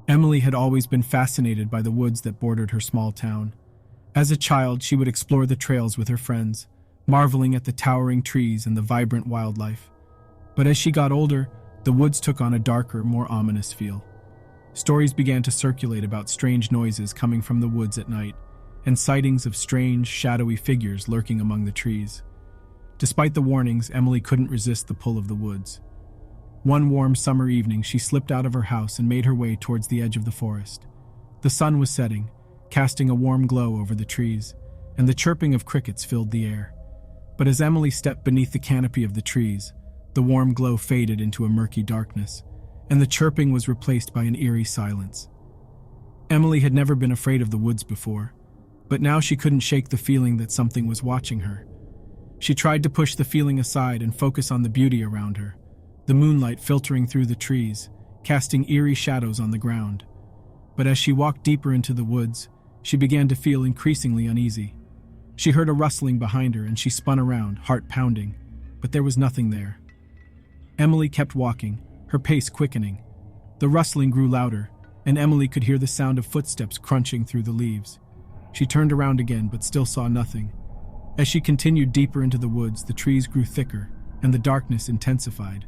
Emily had always been fascinated by the woods that bordered her small town. As a child, she would explore the trails with her friends, marveling at the towering trees and the vibrant wildlife. But as she got older, the woods took on a darker, more ominous feel. Stories began to circulate about strange noises coming from the woods at night, and sightings of strange, shadowy figures lurking among the trees. Despite the warnings, Emily couldn't resist the pull of the woods. One warm summer evening, she slipped out of her house and made her way towards the edge of the forest. The sun was setting, casting a warm glow over the trees, and the chirping of crickets filled the air. But as Emily stepped beneath the canopy of the trees, the warm glow faded into a murky darkness, and the chirping was replaced by an eerie silence. Emily had never been afraid of the woods before, but now she couldn't shake the feeling that something was watching her. She tried to push the feeling aside and focus on the beauty around her, the moonlight filtering through the trees, casting eerie shadows on the ground. But as she walked deeper into the woods, she began to feel increasingly uneasy. She heard a rustling behind her and she spun around, heart pounding, but there was nothing there. Emily kept walking, her pace quickening. The rustling grew louder, and Emily could hear the sound of footsteps crunching through the leaves. She turned around again but still saw nothing. As she continued deeper into the woods, the trees grew thicker, and the darkness intensified.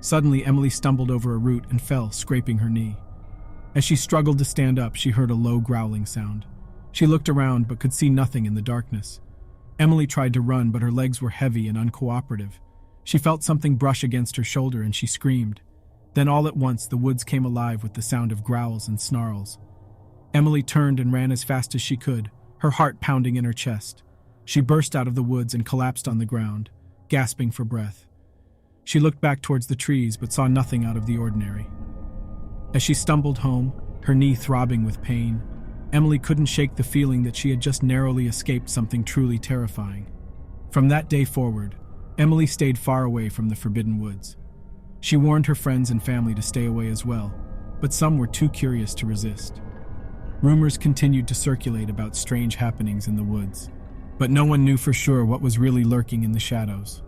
Suddenly, Emily stumbled over a root and fell, scraping her knee. As she struggled to stand up, she heard a low growling sound. She looked around but could see nothing in the darkness. Emily tried to run, but her legs were heavy and uncooperative. She felt something brush against her shoulder and she screamed. Then all at once, the woods came alive with the sound of growls and snarls. Emily turned and ran as fast as she could, her heart pounding in her chest. She burst out of the woods and collapsed on the ground, gasping for breath. She looked back towards the trees but saw nothing out of the ordinary. As she stumbled home, her knee throbbing with pain, Emily couldn't shake the feeling that she had just narrowly escaped something truly terrifying. From that day forward, Emily stayed far away from the forbidden woods. She warned her friends and family to stay away as well, but some were too curious to resist. Rumors continued to circulate about strange happenings in the woods, but no one knew for sure what was really lurking in the shadows.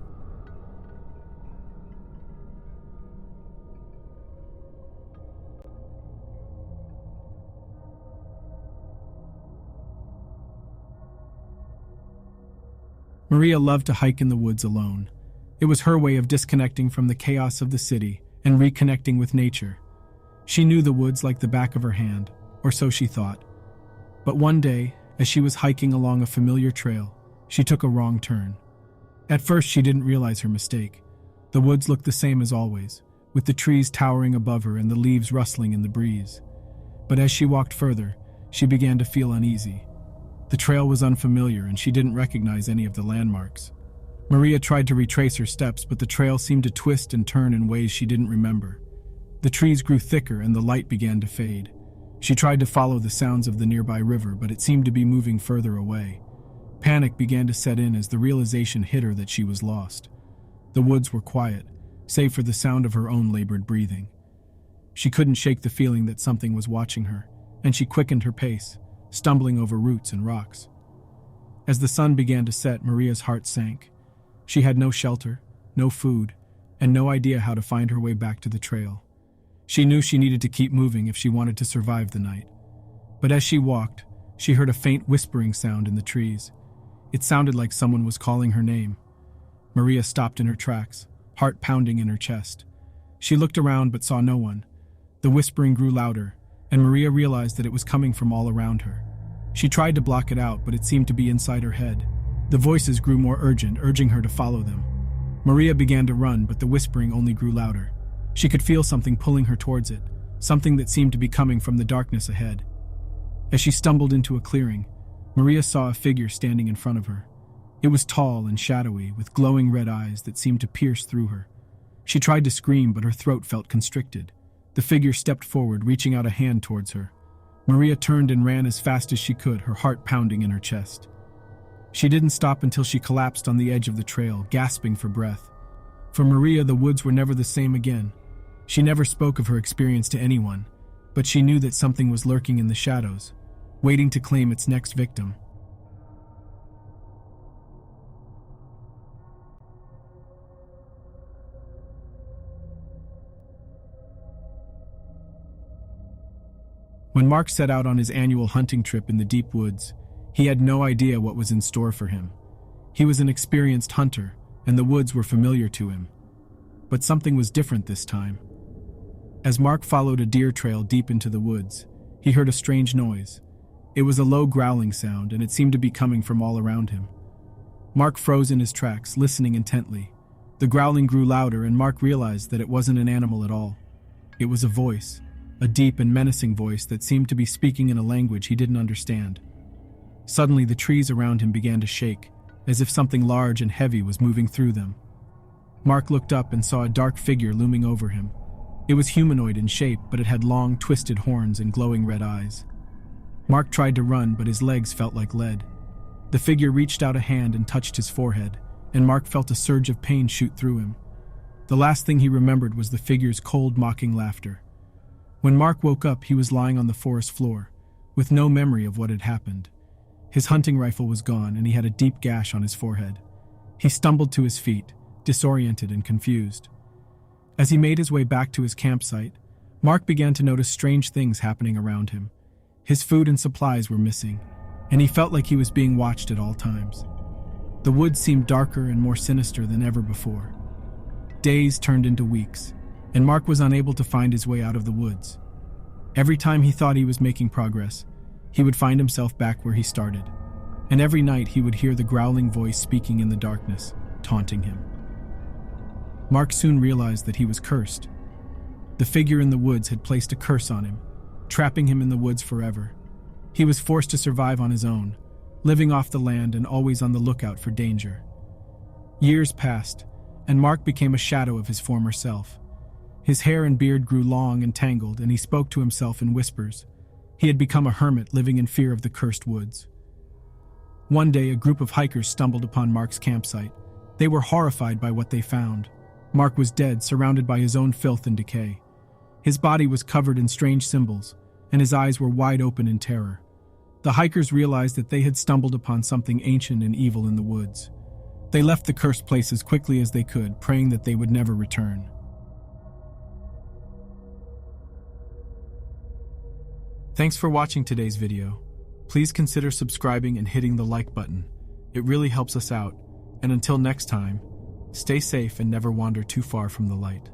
Maria loved to hike in the woods alone. It was her way of disconnecting from the chaos of the city and reconnecting with nature. She knew the woods like the back of her hand, or so she thought. But one day, as she was hiking along a familiar trail, she took a wrong turn. At first, she didn't realize her mistake. The woods looked the same as always, with the trees towering above her and the leaves rustling in the breeze. But as she walked further, she began to feel uneasy. The trail was unfamiliar and she didn't recognize any of the landmarks. Maria tried to retrace her steps, but the trail seemed to twist and turn in ways she didn't remember. The trees grew thicker and the light began to fade. She tried to follow the sounds of the nearby river, but it seemed to be moving further away. Panic began to set in as the realization hit her that she was lost. The woods were quiet, save for the sound of her own labored breathing. She couldn't shake the feeling that something was watching her, and she quickened her pace, stumbling over roots and rocks. As the sun began to set, Maria's heart sank. She had no shelter, no food, and no idea how to find her way back to the trail. She knew she needed to keep moving if she wanted to survive the night. But as she walked, she heard a faint whispering sound in the trees. It sounded like someone was calling her name. Maria stopped in her tracks, heart pounding in her chest. She looked around but saw no one. The whispering grew louder, and Maria realized that it was coming from all around her. She tried to block it out, but it seemed to be inside her head. The voices grew more urgent, urging her to follow them. Maria began to run, but the whispering only grew louder. She could feel something pulling her towards it, something that seemed to be coming from the darkness ahead. As she stumbled into a clearing, Maria saw a figure standing in front of her. It was tall and shadowy, with glowing red eyes that seemed to pierce through her. She tried to scream, but her throat felt constricted. The figure stepped forward, reaching out a hand towards her. Maria turned and ran as fast as she could, her heart pounding in her chest. She didn't stop until she collapsed on the edge of the trail, gasping for breath. For Maria, the woods were never the same again. She never spoke of her experience to anyone, but she knew that something was lurking in the shadows, waiting to claim its next victim. When Mark set out on his annual hunting trip in the deep woods, he had no idea what was in store for him. He was an experienced hunter, and the woods were familiar to him. But something was different this time. As Mark followed a deer trail deep into the woods, he heard a strange noise. It was a low growling sound, and it seemed to be coming from all around him. Mark froze in his tracks, listening intently. The growling grew louder, and Mark realized that it wasn't an animal at all. It was a voice, a deep and menacing voice that seemed to be speaking in a language he didn't understand. Suddenly, the trees around him began to shake, as if something large and heavy was moving through them. Mark looked up and saw a dark figure looming over him. It was humanoid in shape, but it had long, twisted horns and glowing red eyes. Mark tried to run, but his legs felt like lead. The figure reached out a hand and touched his forehead, and Mark felt a surge of pain shoot through him. The last thing he remembered was the figure's cold, mocking laughter. When Mark woke up, he was lying on the forest floor, with no memory of what had happened. His hunting rifle was gone, and he had a deep gash on his forehead. He stumbled to his feet, disoriented and confused. As he made his way back to his campsite, Mark began to notice strange things happening around him. His food and supplies were missing, and he felt like he was being watched at all times. The woods seemed darker and more sinister than ever before. Days turned into weeks, and Mark was unable to find his way out of the woods. Every time he thought he was making progress, he would find himself back where he started, and every night he would hear the growling voice speaking in the darkness, taunting him. Mark soon realized that he was cursed. The figure in the woods had placed a curse on him, trapping him in the woods forever. He was forced to survive on his own, living off the land and always on the lookout for danger. Years passed, and Mark became a shadow of his former self. His hair and beard grew long and tangled, and he spoke to himself in whispers. He had become a hermit living in fear of the cursed woods. One day, a group of hikers stumbled upon Mark's campsite. They were horrified by what they found. Mark was dead, surrounded by his own filth and decay. His body was covered in strange symbols, and his eyes were wide open in terror. The hikers realized that they had stumbled upon something ancient and evil in the woods. They left the cursed place as quickly as they could, praying that they would never return. Thanks for watching today's video. Please consider subscribing and hitting the like button. It really helps us out. And until next time, stay safe and never wander too far from the light.